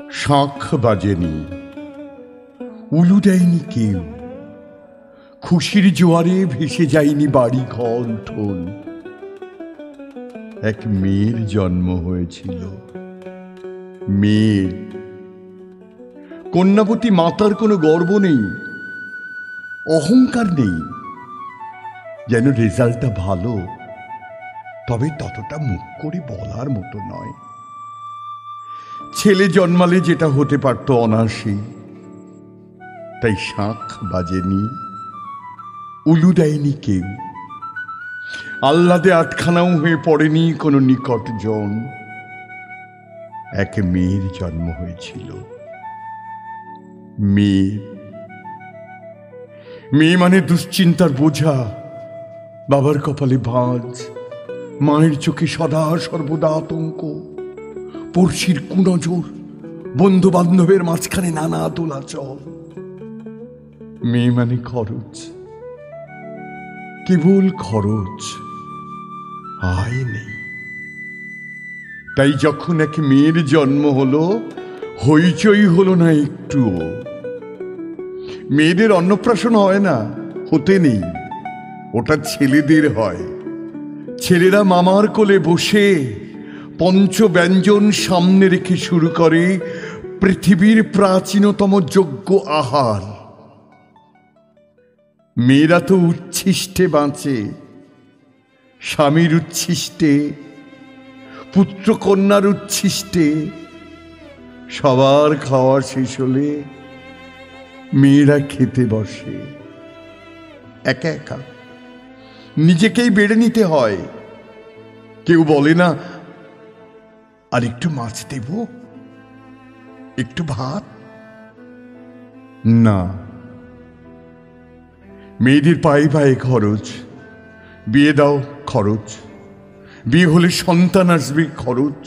শাঁখ বাজেনি, উলু দেয়নি কেউ, খুশির জোয়ারে ভেসে যায়নি বাড়ি ঘর উঠোন। এক মেয়ের জন্ম হয়েছিল, মেয়ের। কন্যাবতী মাতার কোনো গর্ব নেই, অহংকার নেই, যেন রেজাল্টটা ভালো, তবে ততটা মুখ করে বলার মতো নয়। ছেলে জন্মালে যেটা হতে পারত অনায়াসে, তাই শাঁখ বাজেনি, উলু দেয়নি কেউ, আহ্লাদে আটখানাও হয়ে পড়েনি কোনো নিকট জন। এক মেয়ের জন্ম হয়েছিল, মেয়ে। মেয়ে মানে দুশ্চিন্তার বোঝা, বাবার কপালে ভাঁজ, মায়ের চোখে সদা সর্বদা আতঙ্ক, পড়শির কুনজর, বন্ধু বান্ধবের মাঝখানে নানা দোলাচল। মেয়ে মানে খরচ, কেবল খরচ, আয় নেই। তাই যখন এক মেয়ের জন্ম হলো, হইচই হলো না একটুও। মেয়েদের অন্নপ্রাশন হয় না, হতে নেই, ওটা ছেলেদের হয়। ছেলেরা মামার কোলে বসে পঞ্চব্যঞ্জন সামনে রেখে শুরু করে পৃথিবীর প্রাচীনতম যজ্ঞ আহার। মেয়েরা তো উচ্ছিষ্টে বাঁচে, স্বামীর উচ্ছিষ্টে, পুত্রকন্যার উচ্ছিষ্টে। সবার খাওয়া শেষ হলে মেয়েরা খেতে বসে একা একা, নিজেকেই বেড়ে নিতে হয়। কেউ বলে না, আর একটু মাছ দেব, একটু ভাত, না। মেয়েদের পায়ে পায়ে খরচ, বিয়ে দাও খরচ, বিয়ে হলে সন্তান আসবে খরচ,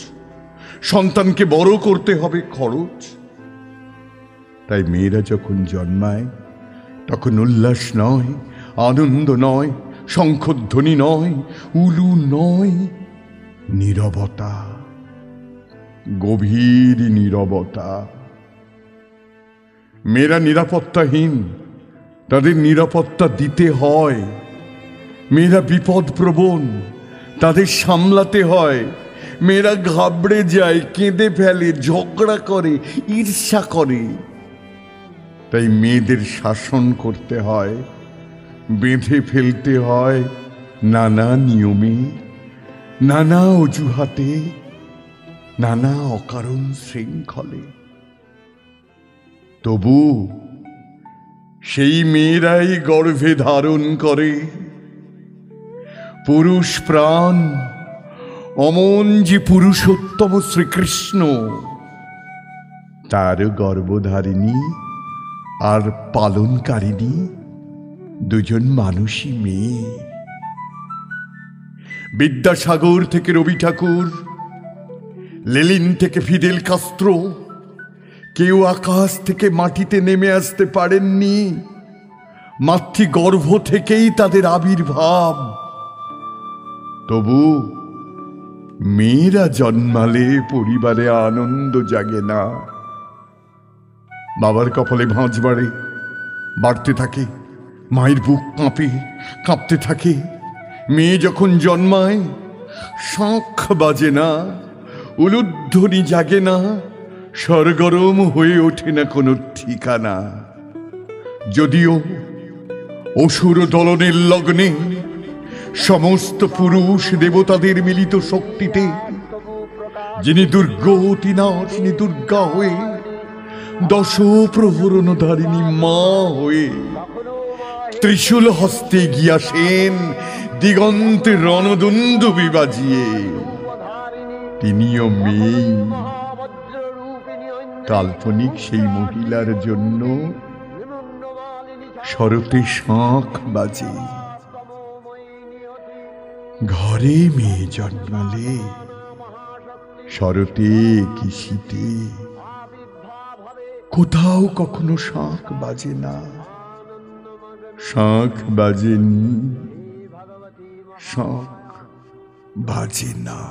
সন্তানকে বড় করতে হবে খরচ। তাই মেয়েরা যখন জন্মায় তখন উল্লাস নয়, আনন্দ নয়, শঙ্খধ্বনি নয়, উলু নয়, নীরবতা, গভীর নীরবতা। মেয়েরা নিরাপত্তাহীন, তাদের নিরাপত্তা দিতে হয়। মেয়েরা বিপদপ্রবণ, তাদের সামলাতে হয়। মেয়েরা ঘাবড়ে যায়, কেঁদে ফেলে, ঝগড়া করে, ঈর্ষা করে। তাই মেয়েদের শাসন করতে হয়, বেঁধে ফেলতে হয় নানা নিয়মে, নানা অজুহাতে, নানা অকারণ শৃঙ্খলে। তবু সেই মেয়েরাই গর্ভে ধারণ করে পুরুষ প্রাণ, অমন যে পুরুষোত্তম শ্রীকৃষ্ণ। তার গর্ভধারিণী আর পালনকারিণী দুজন মানুষই মেয়ে। বিদ্যাসাগর থেকে রবি ঠাকুর, লেনিন থেকে ফিদেল কাস্ত্রো, কেউ আকাশ থেকে মাটিতে নেমে আসতে পারেননি। মাতৃগর্ভ থেকেই তাদের আবির্ভাব। তবু মেয়েরা জন্মালে পরিবারে আনন্দ জাগে না। বাবার কপালে ভাঁজ বাড়ে, বাড়তে থাকে, মায়ের বুক কাঁপে, কাঁপতে থাকে। মেয়ে যখন জন্মায় শাঁখ বাজে না, উলুধ্বনি জাগে না, সরগরম হয়ে ওঠে না কোনো ঠিকানা। যদিও অসুর দলনের লগ্নে সমস্ত পুরুষ দেবতাদের মিলিত শক্তিতে, যিনি দুর্গতি নাশিনী দুর্গা হয়ে, দশ প্রহরণধারিণী মা হয়ে, ত্রিশূল হস্তে গিয়াছেন দিগন্তে রণদুন্দুবি বাজিয়ে, তিনিও মেয়ে। কাল্পনিক সেই মহিলার জন্য শরতে শাঁখ বাজে। ঘরে মেয়ে জন্মালে শরতে কি শীতে, কোথাও কখনো শাঁখ বাজে না। শাঁখ বাজেনি, শাঁখ বাজে না।